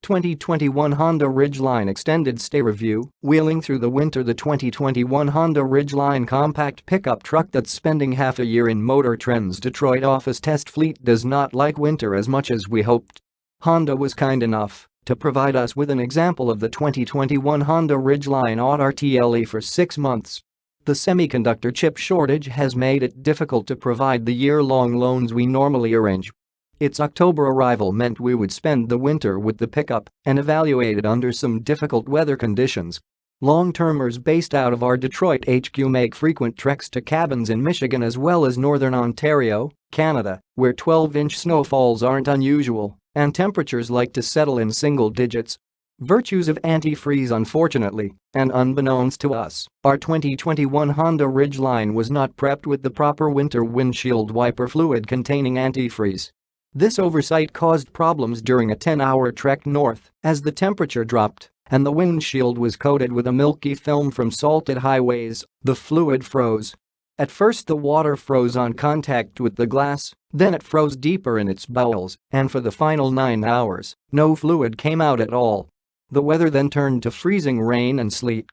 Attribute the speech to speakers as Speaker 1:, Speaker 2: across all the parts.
Speaker 1: 2021 Honda Ridgeline Extended Stay Review. Wheeling through the winter. The 2021 Honda Ridgeline compact pickup truck that's spending half a year in MotorTrend's Detroit office test fleet does not like winter as much as we hoped. Honda was kind enough to provide us with an example of the 2021 Honda Ridgeline AWD RTL-E for 6 months. The semiconductor chip shortage has made it difficult to provide the year-long loans we normally arrange. Its October arrival meant we would spend the winter with the pickup and evaluate it under some difficult weather conditions. Long-termers based out of our Detroit HQ make frequent treks to cabins in Michigan as well as northern Ontario, Canada, where 12-inch snowfalls aren't unusual and temperatures like to settle in single digits. Virtues of antifreeze. Unfortunately, and unbeknownst to us, our 2021 Honda Ridgeline was not prepped with the proper winter windshield wiper fluid containing antifreeze. This oversight caused problems during a 10-hour trek north as the temperature dropped and the windshield was coated with a milky film from salted highways. The fluid froze. At first the water froze on contact with the glass, then it froze deeper in its bowels, and for the final 9 hours, no fluid came out at all. The weather then turned to freezing rain and sleet.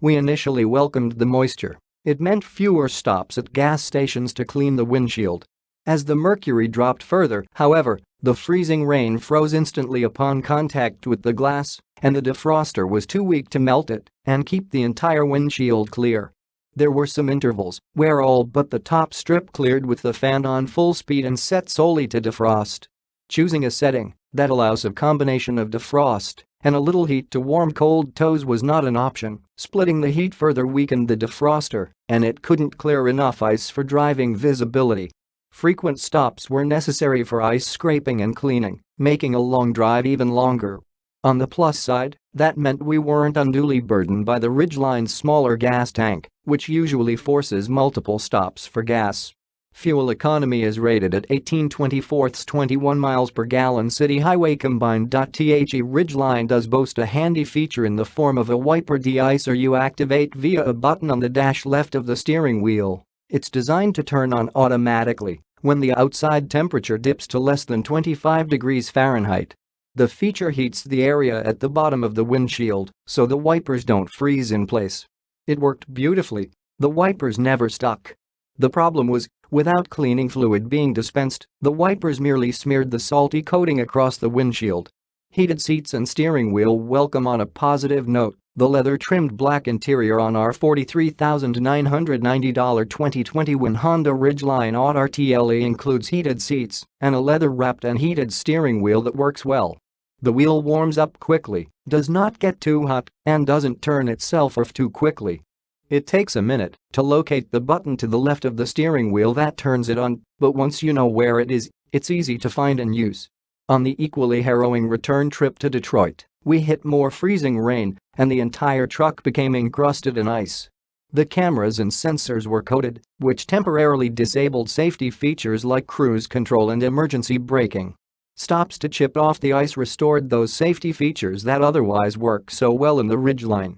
Speaker 1: We initially welcomed the moisture. It meant fewer stops at gas stations to clean the windshield. As the mercury dropped further, however, the freezing rain froze instantly upon contact with the glass, and the defroster was too weak to melt it and keep the entire windshield clear. There were some intervals where all but the top strip cleared with the fan on full speed and set solely to defrost. Choosing a setting that allows a combination of defrost and a little heat to warm cold toes was not an option. Splitting the heat further weakened the defroster, and it couldn't clear enough ice for driving visibility. Frequent stops were necessary for ice scraping and cleaning, making a long drive even longer. On the plus side, that meant we weren't unduly burdened by the Ridgeline's smaller gas tank, which usually forces multiple stops for gas. Fuel economy is rated at 18/24 21 miles per gallon city highway combined. The Ridgeline does boast a handy feature in the form of a wiper De-Icer you activate via a button on the dash left of the steering wheel. It's designed to turn on automatically when the outside temperature dips to less than 25 degrees Fahrenheit. The feature heats the area at the bottom of the windshield so the wipers don't freeze in place. It worked beautifully. The wipers never stuck. The problem was, without cleaning fluid being dispensed, the wipers merely smeared the salty coating across the windshield. Heated seats and steering wheel. Welcome. On a positive note, the leather-trimmed black interior on our $43,990 2021 Honda Ridgeline AWD RTL-E includes heated seats and a leather-wrapped and heated steering wheel that works well. The wheel warms up quickly, does not get too hot, and doesn't turn itself off too quickly. It takes a minute to locate the button to the left of the steering wheel that turns it on, but once you know where it is, it's easy to find and use. On the equally harrowing return trip to Detroit, we hit more freezing rain and the entire truck became encrusted in ice. The cameras and sensors were coated, which temporarily disabled safety features like cruise control and emergency braking. Stops to chip off the ice restored those safety features that otherwise work so well in the Ridgeline.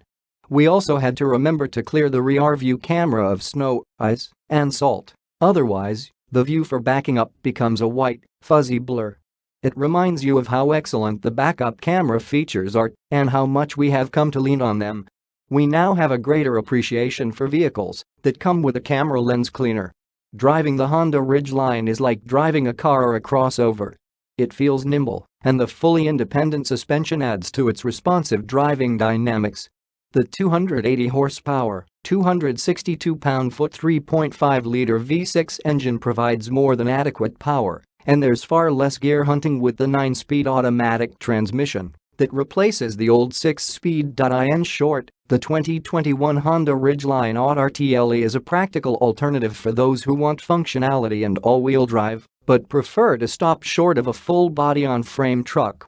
Speaker 1: We also had to remember to clear the rear view camera of snow, ice, and salt. Otherwise, the view for backing up becomes a white, fuzzy blur. It reminds you of how excellent the backup camera features are and how much we have come to lean on them. We now have a greater appreciation for vehicles that come with a camera lens cleaner. Driving the Honda Ridgeline is like driving a car or a crossover. It feels nimble, and the fully independent suspension adds to its responsive driving dynamics. The 280 horsepower, 262 pound-foot 3.5-liter V6 engine provides more than adequate power, and there's far less gear hunting with the 9-speed automatic transmission that replaces the old 6-speed. In short, the 2021 Honda Ridgeline AWD RTL-E is a practical alternative for those who want functionality and all-wheel drive but prefer to stop short of a full-body on-frame truck.